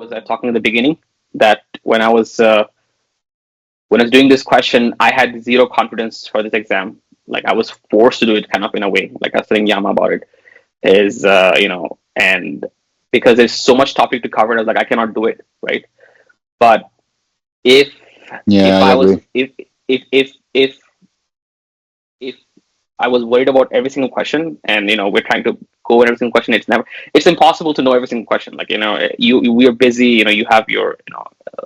was talking in the beginning, that when I was doing this question, I had zero confidence for this exam. Like I was forced to do it kind of in a way. Like I was telling Yama about it, is and because there's so much topic to cover, I was like, I cannot do it, right? But if Yeah, if I I was agree. if if I was worried about every single question, and we're trying to go over every single question, it's impossible to know every single question. Like we are busy. You have your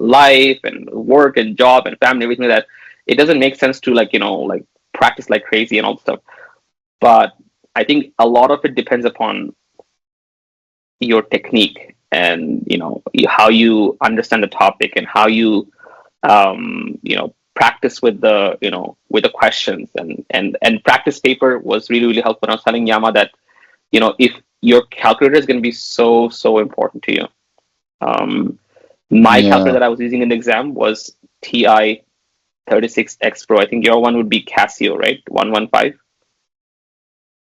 life and work and job and family, everything like that. It doesn't make sense to like practice like crazy and all that stuff. But I think a lot of it depends upon your technique, and how you understand the topic, and how you practice with the questions, and practice paper was really really helpful. I was telling Yama that if your calculator is going to be so important to you. um, my calculator Yeah, that I was using in the exam was TI 36X Pro. I think your one would be Casio, right? 115.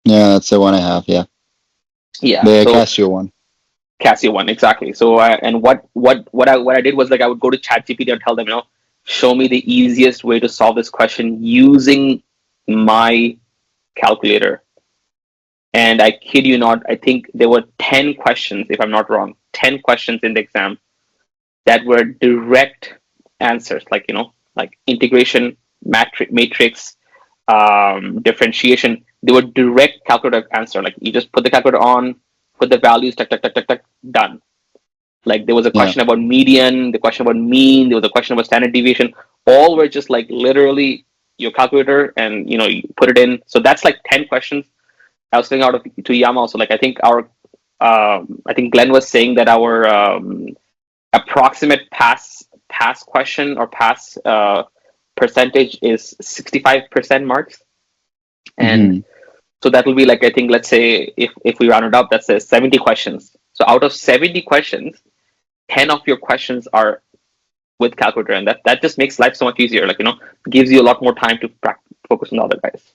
yeah, that's the one I have. Yeah, Yeah, the so Casio one. Casio one, exactly. So and what I did was, like, I would go to ChatGPT and tell them, show me the easiest way to solve this question using my calculator. And I kid you not, I think there were 10 questions, if I'm not wrong, 10 questions in the exam that were direct answers, like integration, matrix, differentiation. They were direct calculator answer. Like you just put the calculator on, put the values, tuck, tuck, tuck, tuck, tuck, done. Like there was a Yeah, question about median, the question about mean, there was a question about standard deviation. All were just like literally your calculator, and you put it in. So that's like 10 questions. I was saying out of to Yama also. Like I think Glenn was saying that our approximate pass question or pass percentage is 65% marks. And hmm, so that will be like, I think, let's say if we round it up, that says 70 questions. So out of 70 questions, 10 of your questions are with calculator, and that just makes life so much easier. Like gives you a lot more time to focus on the other guys.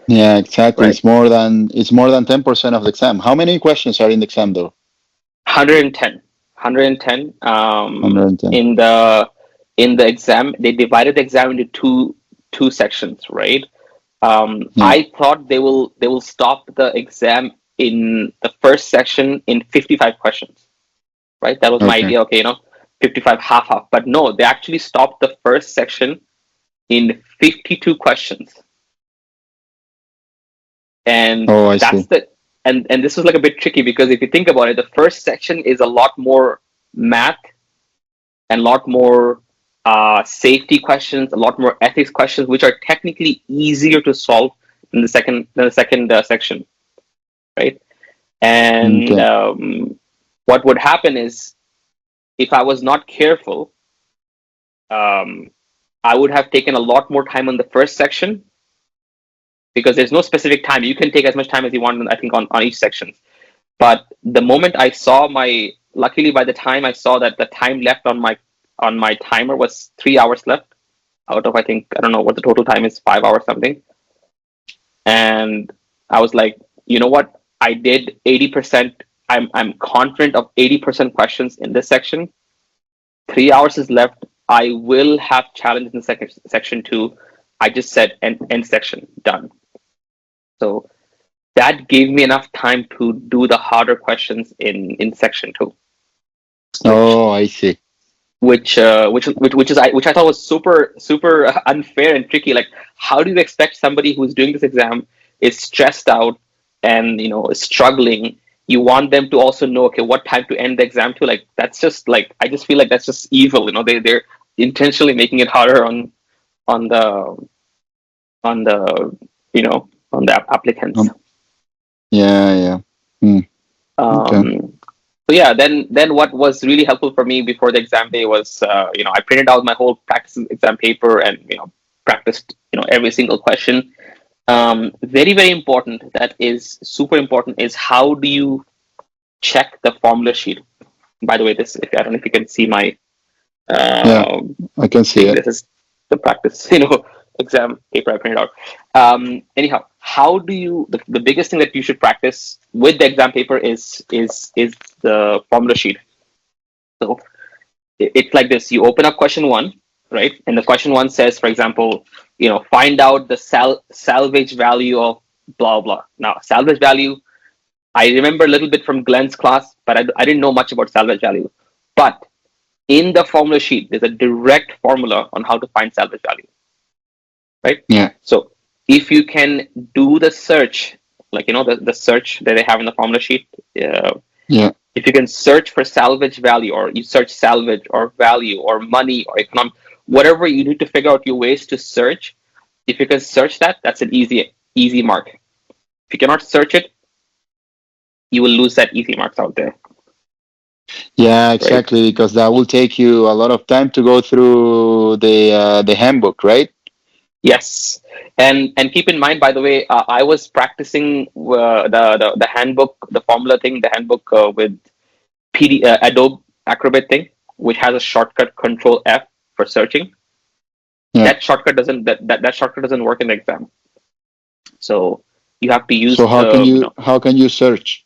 yeah, exactly. Right. It's more than 10% of the exam. How many questions are in the exam though? 110 110. in the exam. They divided the exam into two sections, right? Yeah. I thought they will stop the exam in the first section in 55 questions, right? That was my Okay. idea. Okay, 55 half half. But no, they actually stopped the first section in 52 questions. And Oh, I that's see. the and this was like a bit tricky, because if you think about it, the first section is a lot more math and a lot more safety questions, a lot more ethics questions, which are technically easier to solve than the second section, right? And Okay. what would happen is, if I was not careful, um, I would have taken a lot more time on the first section, because there's no specific time. You can take as much time as you want, I think, on each section. But the moment I saw luckily, by the time I saw that the time left on my timer was 3 hours left out of, I think, I don't know what the total time is, 5 hours something. And I was like, you know what? I did 80%. I'm confident of 80% questions in this section. 3 hours is left. I will have challenge in the second section two. I just said end section, done. So that gave me enough time to do the harder questions in section two, which Oh, I see. which I thought was super unfair and tricky. Like, how do you expect somebody who's doing this exam, is stressed out, and is struggling? You want them to also know, okay, what time to end the exam to. Like, that's just like, I just feel like that's just evil. They're intentionally making it harder on the on the on the applicants. Um, yeah, yeah. Hmm. Okay. Um, so yeah, then what was really helpful for me before the exam day was, I printed out my whole practice exam paper, and practiced every single question. Very very important, that is super important, is how do you check the formula sheet. By the way, this, if I don't know if you can see my Yeah, uh, I can see thing, it. this is the practice exam paper I printed out. Anyhow, how do you, the biggest thing that you should practice with the exam paper is the formula sheet. So it's like this: you open up question one, right? And the question one says, for example, find out the salvage value of blah blah. Now, salvage value, I remember a little bit from Glenn's class, but I didn't know much about salvage value. But in the formula sheet, there's a direct formula on how to find salvage value, right? Yeah. So if you can do the search, like the search that they have in the formula sheet, Yeah. if you can search for salvage value, or you search salvage or value or money or economic, whatever you need to figure out your ways to search, if you can search that, that's an easy mark. If you cannot search it, you will lose that easy marks out there, Yeah, right? exactly, because that will take you a lot of time to go through the handbook, right? Yes, and keep in mind, by the way, I was practicing the handbook, the formula thing, the handbook with Adobe Acrobat thing, which has a shortcut Control F for searching. Yeah. That shortcut doesn't work in the exam. So you have to use So how can you search?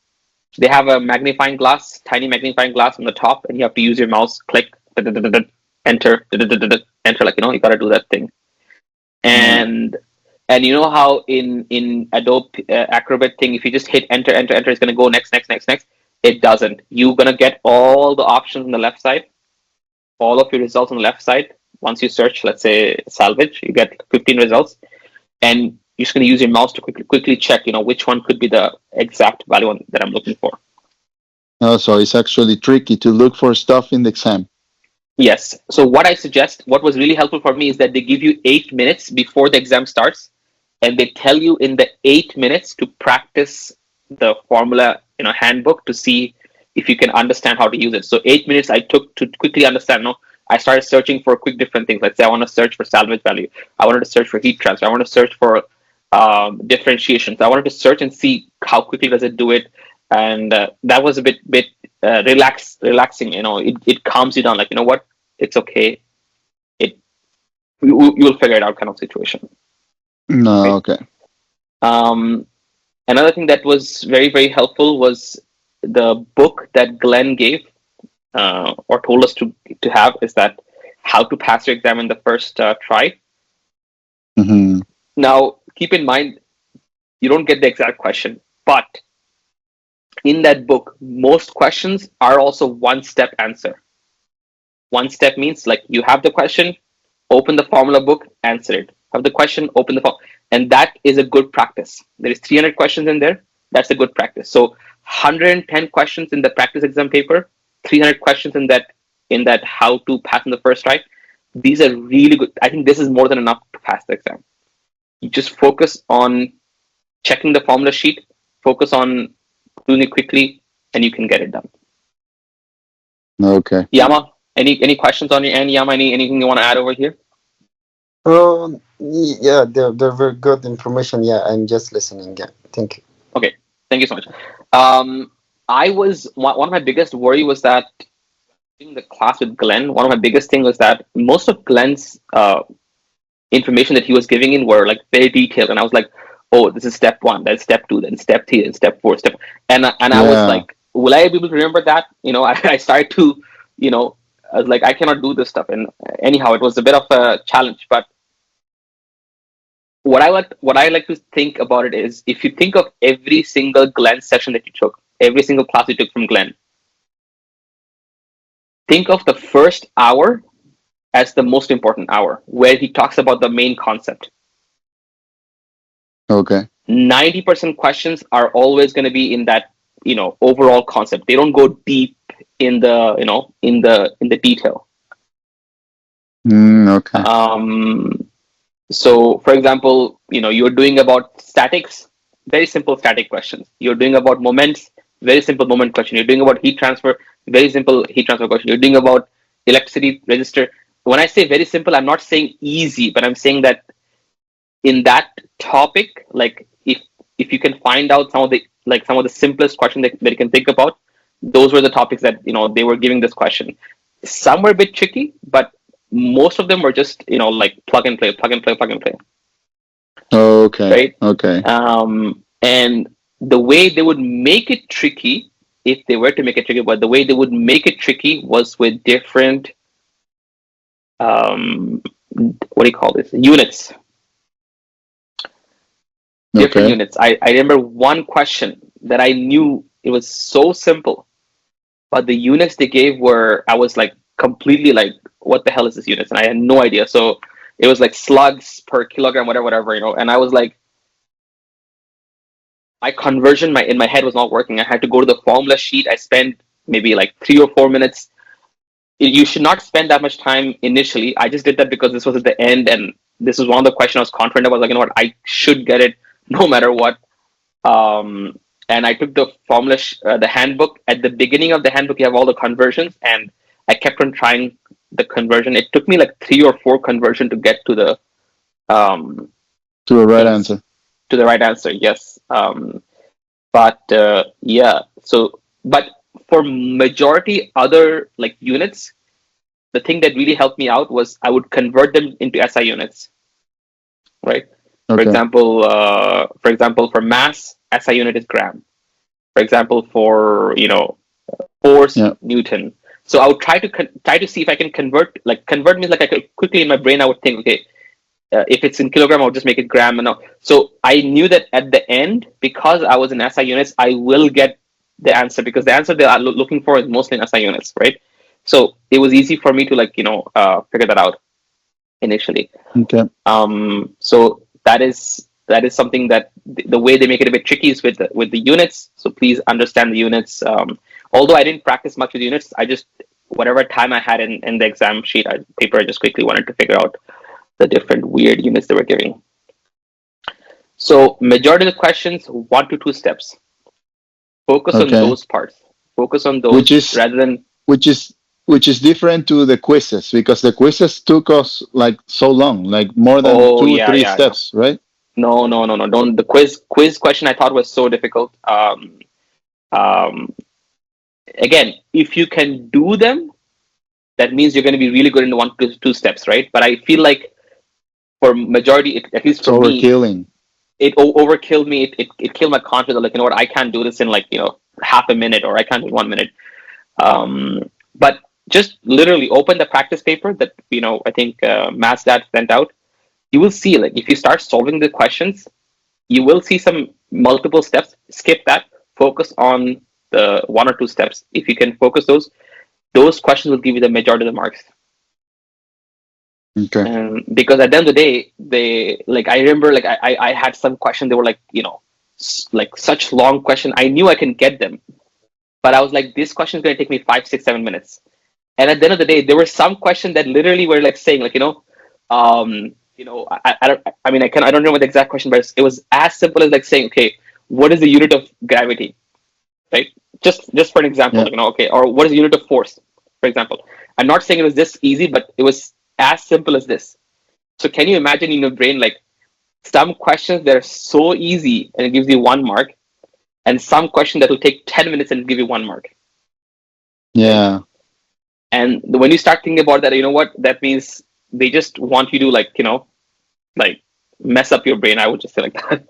they have a magnifying glass, tiny magnifying glass on the top, and you have to use your mouse, click, enter, enter, like you gotta do that thing. Yeah. And you know how in Adobe Acrobat thing, if you just hit enter, enter, enter, it's gonna go next, next, next, next. It doesn't. You're gonna get all the options on the left side, all of your results on the left side. Once you search, let's say salvage, you get 15 results, and you're just going to use your mouse to quickly check, which one could be the exact value that I'm looking for. Oh, so it's actually tricky to look for stuff in the exam. Yes. So what I suggest, what was really helpful for me, is that they give you 8 minutes before the exam starts, and they tell you in the 8 minutes to practice the formula, handbook, to see if you can understand how to use it. So 8 minutes I took to quickly understand. No, I started searching for quick different things. Let's say I want to search for salvage value. I wanted to search for heat transfer. I want to search for differentiations. I wanted to search and see how quickly does it do it, and that was a bit relaxing. It calms you down. Like, what, it's okay. It you'll figure it out, kind of situation, No, right? okay. Um, Another thing that was very very helpful was the book that Glenn gave, or told us to have, is that how to pass your exam in the first try. Hmm. Now, keep in mind, you don't get the exact question, but in that book, most questions are also one step answer. One step means, like, you have the question, open the formula book, answer it. Have the question, open the form, and that is a good practice. There is 300 questions in there. That's a good practice. So 110 questions in the practice exam paper, 300 questions in that how to pass in the first try. These are really good. I think this is more than enough to pass the exam. You just focus on checking the formula sheet, focus on doing it quickly, and you can get it done. Okay. Yama, any questions on your end? Yama, anything you want to add over here? Yeah, they're very good information. Yeah, I'm just listening. Yeah, thank you. Okay, thank you so much. Um, I was one of my biggest worry was that in the class with Glenn, one of my biggest thing was that most of Glenn's information that he was giving in were like very detailed, and I was like, oh, this is step one, that's step two, then step three, then step four, and I was Yeah. like, will I be able to remember that? I started to, I was like, I cannot do this stuff, and anyhow, it was a bit of a challenge, but what I like to think about it is, if you think of every single Glenn session that you took, every single class you took from Glenn, think of the first hour as the most important hour, where he talks about the main concept. Okay. 90% questions are always going to be in that, overall concept. They don't go deep in the, in the detail. Okay. um So, for example, you're doing about statics, very simple static questions. You're doing about moments, very simple moment question. You're doing about heat transfer, very simple heat transfer question. You're doing about electricity register. When I say very simple, I'm not saying easy, but I'm saying that in that topic, like, if you can find out some of the simplest questions that you can think about, those were the topics that they were giving this question. Some were a bit tricky, but most of them were just like plug and play, plug and play, plug and play, Okay. right? Okay. And the way they would make it tricky if they were to make it tricky, but the way they would make it tricky was with different what do you call this, units, different Okay. units. I remember one question that I knew it was so simple, but the units they gave were, I was like completely like, what the hell is this units? And I had no idea. So it was like slugs per kilogram, whatever, and I was like, my conversion in my head was not working. I had to go to the formula sheet. I spent maybe like 3 or 4 minutes. You should not spend that much time initially. I just did that because this was at the end, and this was one of the questions I was confident about. Like, what, I should get it no matter what. And I took the formula, the handbook. At the beginning of the handbook, you have all the conversions, and I kept on trying the conversion. It took me like 3 or 4 conversion to get to the To the right things, answer. to the right answer. Yes, but yeah. So, but for majority other like units, the thing that really helped me out was I would convert them into SI units, right? Okay. For example, for mass, SI unit is gram. For example, for force, Yeah. Newton. So I would try to see if I can convert means like I could quickly in my brain I would think, okay, if it's in kilogram, I'll just make it gram and all. So I knew that at the end, because I was in SI units, I will get the answer, because the answer they are looking for is mostly in SI units, right? So it was easy for me to figure that out initially. Okay. So that is something that the way they make it a bit tricky is with the units. So please understand the units. Although I didn't practice much with units, I just, whatever time I had in the exam sheet paper, I just quickly wanted to figure out the different weird units they were giving. So majority of the questions, 1 to 2 steps. Focus on Okay. those parts. Focus on Which those is rather than, which is which is different to the quizzes, because the quizzes took us like so long, like more than oh two, yeah, three yeah, yeah. steps, right? No. Don't, the quiz question I thought was so difficult. Um, Again, if you can do them, that means you're going to be really good in the 1 to 2 steps, right? But I feel like for majority, at least It's for me, overkilling. it overkilled me. It killed my confidence. Like, what, I can't do this in like half a minute, or I can't do 1 minute. But just literally open the practice paper that I think Matt's dad sent out. You will see, like, if you start solving the questions, you will see some multiple steps. Skip that. Focus on the 1 or 2 steps. If you can focus those questions will give you the majority of the marks. Okay. And because at the end of the day, they, like, I remember, like, I had some question. They were like, like such long question. I knew I can get them, but I was like, this question is going to take me 5, 6, 7 minutes. And at the end of the day, there were some questions that literally were like saying, like, I don't, I mean, I don't remember the exact question, but it was as simple as like saying, okay, what is the unit of gravity, right? Just for an example, Yeah. like, okay, or what is the unit of force, for example. I'm not saying it was this easy, but it was as simple as this. So can you imagine in your brain, like, some questions that are so easy and it gives you 1 mark, and some question that will take 10 minutes and give you 1 mark, right? Yeah. And when you start thinking about that, you know what? That means they just want you to, like mess up your brain. I would just say like that.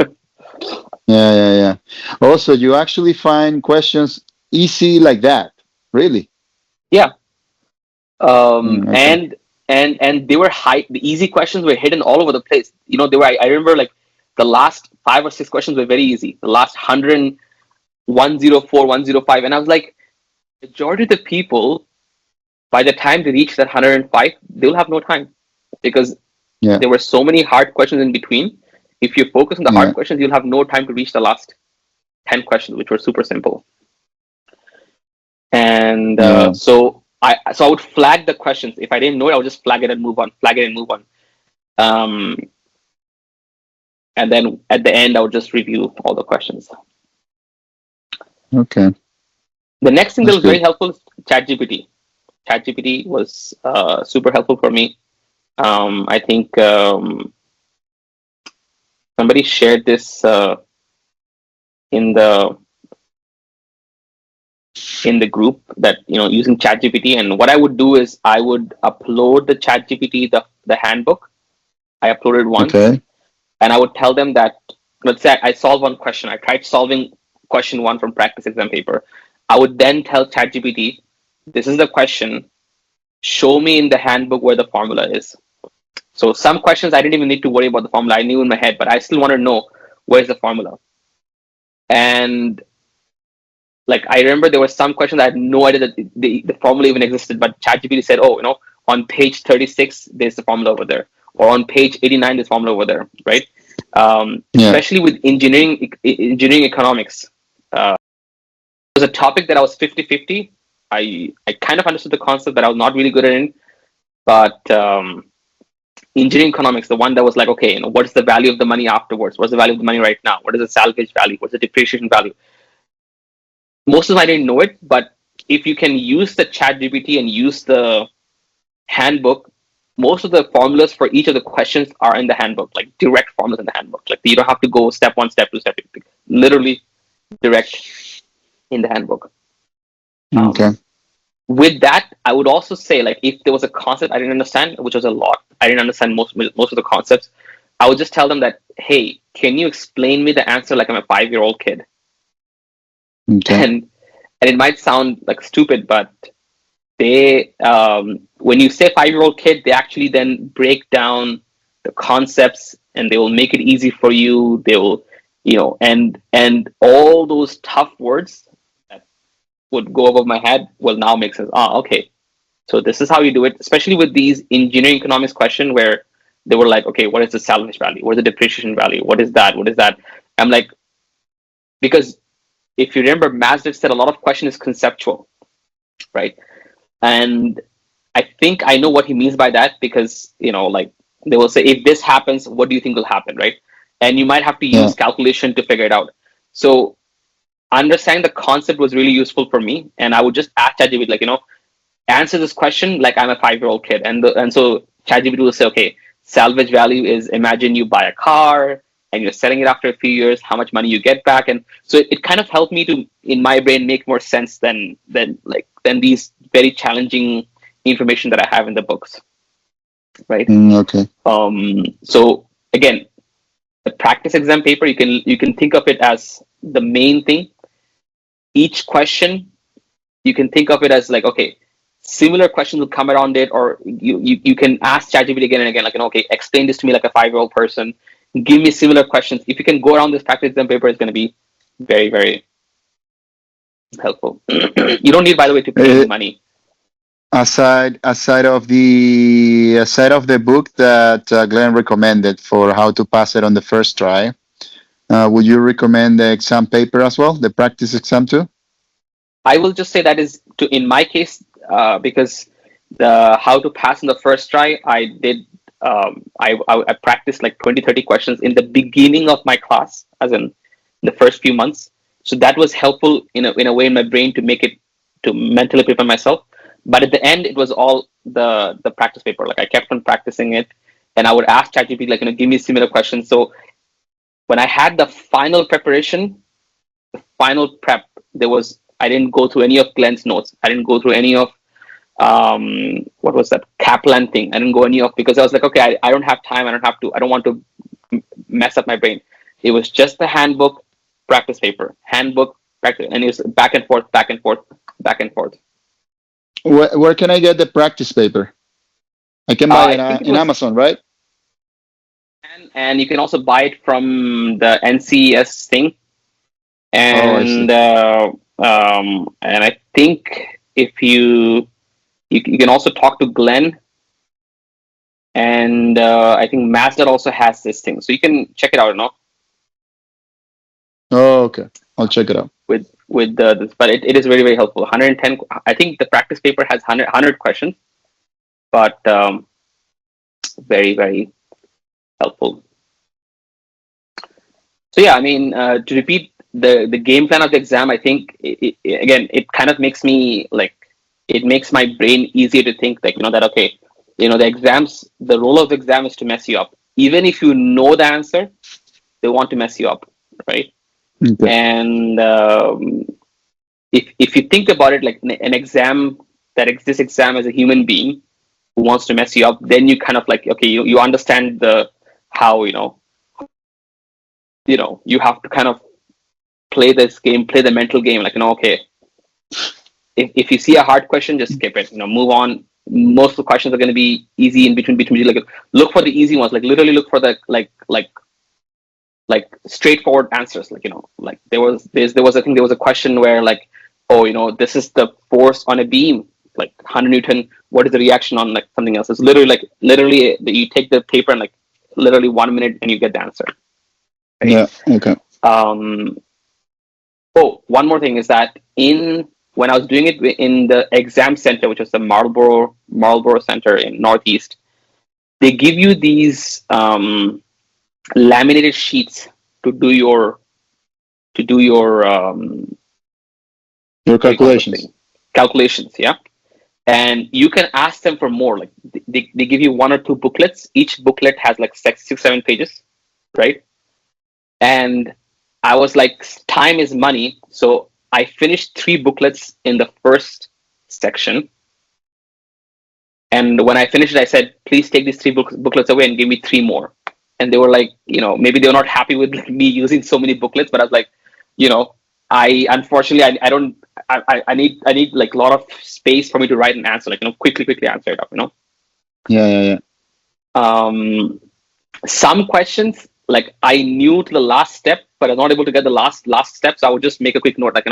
Yeah. Yeah. Yeah. Also, you actually find questions easy like that. Really? Yeah. Okay. And they were high. The easy questions were hidden all over the place. They were. I remember, like, the last 5 or 6 questions were very easy. The last 100, 104, 105, and I was like, majority of the people, by the time they reach that 105, they'll have no time, because Yeah. there were so many hard questions in between. If you focus on the hard Yeah. questions, you'll have no time to reach the last 10 questions, which were super simple. And Yeah. so I would flag the questions. If I didn't know it, I would just flag it and move on. Flag it and move on. Um, and then at the end, I would just review all the questions. Okay. The next thing that That's was very good. helpful is ChatGPT. ChatGPT was super helpful for me. I think somebody shared this in the group, that using ChatGPT. And what I would do is I would upload the ChatGPT, the handbook. I uploaded once, Okay. and I would tell them that, let's say I solve one question. I tried solving question 1 from practice exam paper. I would then tell ChatGPT, this is the question. Show me in the handbook where the formula is. So some questions I didn't even need to worry about the formula. I knew in my head, but I still want to know where's the formula. And like I remember there were some questions I had no idea that the formula even existed, but ChatGPT said, "Oh, on page 36 there's the formula over there, or on page 89 there's formula over there," right? Yeah. Especially with engineering economics, it was a topic that I was 50-50. I kind of understood the concept, but I was not really good at it. But engineering economics, the one that was like, okay, what's the value of the money afterwards? What's the value of the money right now? What is the salvage value? What's the depreciation value? Most of them I didn't know it, but if you can use the chat GPT and use the handbook, most of the formulas for each of the questions are in the handbook, like direct formulas in the handbook. Like you don't have to go step one, step two, step three. Literally direct in the handbook. Okay. With that, I would also say, like, if there was a concept I didn't understand, which was a lot, I didn't understand most of the concepts. I would just tell them that, hey, can you explain me the answer like I'm a 5-year-old kid? Okay. And it might sound like stupid, but they when you say 5-year-old kid, they actually then break down the concepts and they will make it easy for you. They will, and all those tough words that would go above my head will now make sense. Okay. So this is how you do it, especially with these engineering economics question where they were like, okay, what is the salvage value? What is the depreciation value? What is that? What is that? I'm like, because if you remember, Mazda said a lot of question is conceptual, right? And I think I know what he means by that because, like they will say, if this happens, what do you think will happen, right? And you might have to Yeah. use calculation to figure it out. So understanding the concept was really useful for me. And I would just ask ChatGPT, like, answer this question like I'm a 5-year-old kid. And so ChatGPT will say, okay, salvage value is, imagine you buy a car and you're selling it after a few years, how much money you get back. And so it kind of helped me to, in my brain, make more sense than these very challenging information that I have in the books, right? Okay. So again, the practice exam paper, you can think of it as the main thing. Each question, you can think of it as like, okay, similar questions will come around it, or you can ask ChatGPT again and again, like, okay, explain this to me like a 5-year-old person. Give me similar questions. If you can go around this practice exam paper, it's going to be very, very helpful. You don't need, by the way, to pay any Uh, money. aside of the book that Glenn recommended for how to pass it on the first try, would you recommend the exam paper as well, the practice exam too? I will just say that is in my case, because the how to pass in the first try, I did. I practiced like 20-30 questions in the beginning of my class, as in the first few months. So that was helpful in a way in my brain to make it, to mentally prepare myself. But at the end, it was all the practice paper. Like I kept on practicing it, and I would ask ChatGPT, like, give me similar questions. So when I had the final preparation, final prep, there was, I didn't go through any of Glenn's notes. I didn't go through any of what was that Kaplan thing. I didn't go any of, because I was like, okay, I don't have time. I don't want to mess up my brain. It was just the handbook, practice paper, handbook, practice, and it was back and forth, back and forth, back and forth. Where can I get the practice paper? I can buy it I think it in was, Amazon, right? and you can also buy it from the NCES thing, Oh, I see. and I think if you can also talk to Glenn, and I think Mazda also has this thing, so you can check it out. Oh, okay. I'll check it out. With this, but it is very, very helpful. 110. I think the practice paper has 100 questions, but very, very helpful. So yeah, I mean, to repeat the game plan of the exam, I think again it kind of makes me like, it makes my brain easier to think, like, that okay, the exams, the role of the exam is to mess you up. Even if you know the answer, they want to mess you up, right? Okay. And if you think about it, like an exam, this exam as a human being who wants to mess you up, then you kind of like, okay, you understand the how, you have to kind of play this game, play the mental game, like, okay, if you see a hard question, just skip it. Move on. Most of the questions are going to be easy in between. Like, look for the easy ones. Like, literally look for the like straightforward answers. Like, like there was I think there was a question where like, oh, this is the force on a beam, like 100 Newton. What is the reaction on like something else? It's literally you take the paper and like literally 1 minute and you get the answer. Right? Yeah. Okay. Oh, one more thing is that when I was doing it in the exam center, which was the Marlborough Center in Northeast, they give you these laminated sheets to do your Your what do you call this calculations. thing? Calculations, yeah. And you can ask them for more. Like they give you one or two booklets. Each booklet has like 6, 7 pages, right? And I was like, time is money. So I finished 3 booklets in the first section. And when I finished it, I said, please take these 3 booklets away and give me 3 more. And they were like, maybe they were not happy with me using so many booklets, but I was like, I unfortunately I don't I need like a lot of space for me to write an answer, like quickly answer it up. Yeah. Some questions like I knew to the last step, but I'm not able to get the last step. So I would just make a quick note, like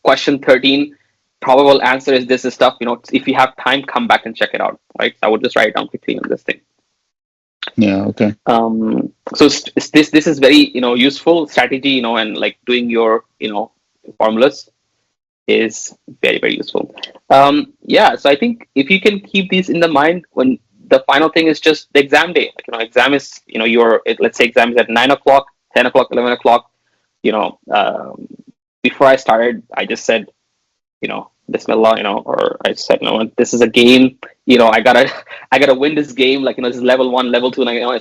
question 13, probable answer is this stuff. If you have time, come back and check it out. Right. So I would just write it down quickly on this thing. Yeah. Okay. So this is very useful strategy. And like doing your formulas is very, very useful. Yeah. So I think if you can keep these in the mind when the final thing is just the exam day. Like, exam is, let's say exam is at 9 o'clock, 10 o'clock, 11 o'clock. Before I started, I just said, Bismillah, or I said, this is a game. I gotta win this game. Like, this is level 1, level 2. And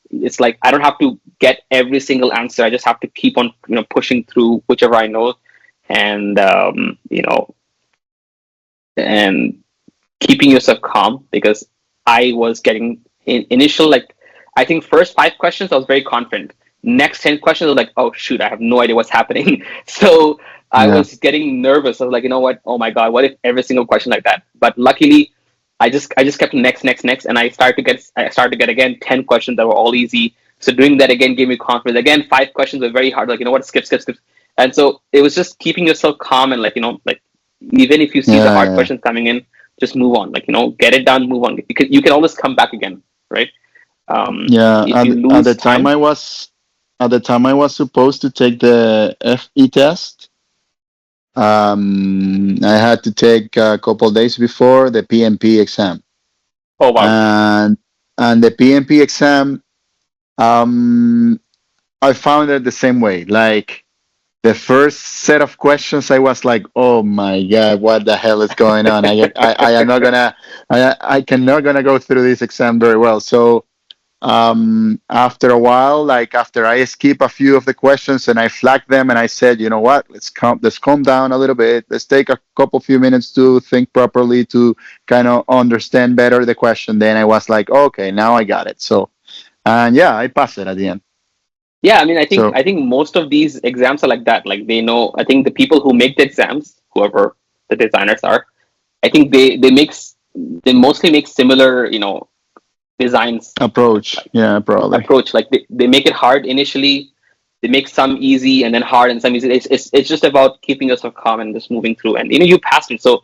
it's like I don't have to get every single answer. I just have to keep on, pushing through whichever I know, and and keeping yourself calm, because I was getting initial, like, I think first 5 questions I was very confident. Next 10 questions I was like, oh shoot, I have no idea what's happening. So I Yeah. was getting nervous. I was like, you know what? Oh my god, what if every single question like that? But luckily, I just kept next, and I started to get again 10 questions that were all easy. So doing that again gave me confidence. Again, 5 questions were very hard. Like, what? Skip. And so it was just keeping yourself calm and like even if you see the hard Yeah. questions coming in, just move on. Like, get it done, move on. Because you can always come back again, right? Yeah. If you At the lose time time, I was supposed to take the FE test. I had to take a couple days before the PMP exam, oh wow, and the PMP exam, I found it the same way. Like the first set of questions, I was like, "Oh my god, what the hell is going on? I am not gonna, I cannot gonna go through this exam very well." So after a while, like after I skip a few of the questions and I flagged them and I said, you know what, let's calm down a little bit. Let's take a few minutes to think properly, to kind of understand better the question. Then I was like, okay, now I got it. So, and yeah, I passed it at the end. yeah. I mean, I think So I think most of these exams are like that. Like, they know. I think the people who make the exams, whoever the designers are, I think they mostly make similar designs. approach, yeah, probably. Approach, like they make it hard initially, they make some easy and then hard and some easy. It's just about keeping yourself calm and just moving through, and you passed it. So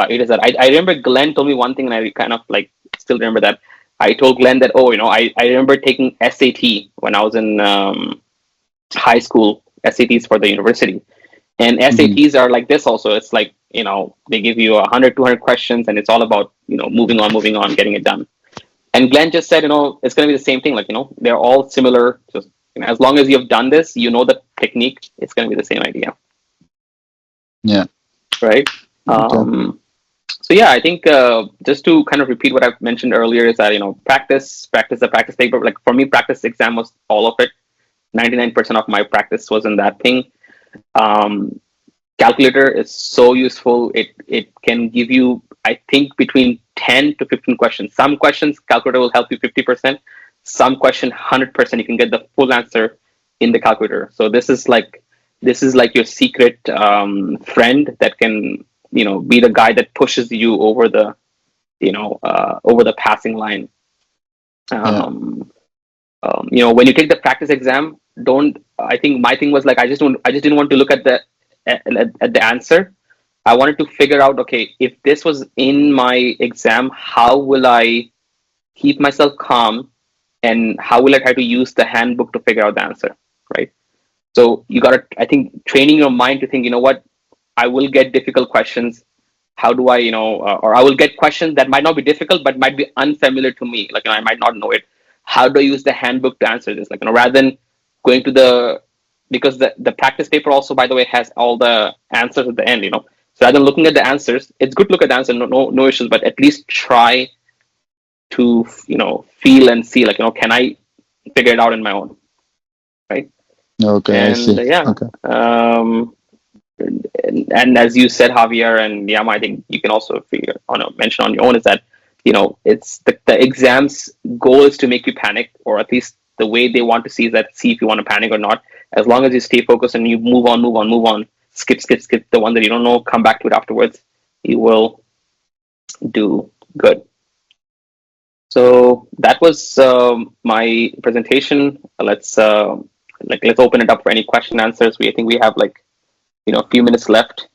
it is that I remember Glenn told me one thing, and I kind of like still remember that. I told Glenn that, oh, I remember taking SAT when I was in high school, SATs for the university. And Hmm. SATs are like this also. It's like, they give you 100, 200 questions, and it's all about, moving on, getting it done. And Glenn just said, it's going to be the same thing. Like, they're all similar. Just, as long as you've done this, the technique, it's going to be the same idea. Yeah. Right. Okay. So yeah, I think just to kind of repeat what I've mentioned earlier is that, practice the practice paper. Like for me, practice exam was all of it. 99% of my practice was in that thing. Um, Calculator is so useful. It can give you, I think, between 10 to 15 questions. Some questions calculator will help you 50%. Some question 100%. You can get the full answer in the calculator. So this is like your secret friend that can be the guy that pushes you over the over the passing line. Yeah. When you take the practice exam, don't. I think my thing was like I just didn't want to look at the answer. I wanted to figure out, okay, if this was in my exam, how will I keep myself calm, and how will I try to use the handbook to figure out the answer, right? So you got to, I think, training your mind to think, what, I will get difficult questions. How do I, or I will get questions that might not be difficult, but might be unfamiliar to me. Like, I might not know it. How do I use the handbook to answer this? Like, rather than going to because the practice paper also, by the way, has all the answers at the end, So rather than looking at the answers, it's good to look at the answer, no issues, but at least try to, feel and see, like, can I figure it out in my own, right? Okay, I And see. yeah, Okay. and as you said, Javier and Yama, I think you can also figure on mention on your own is that it's the exam's goal is to make you panic, or at least the way they want to see is that see if you want to panic or not. As long as you stay focused and you move on, skip the one that you don't know, come back to it afterwards, you will do good. So that was my presentation. Let's open it up for any question answers. I think we have like a few minutes left.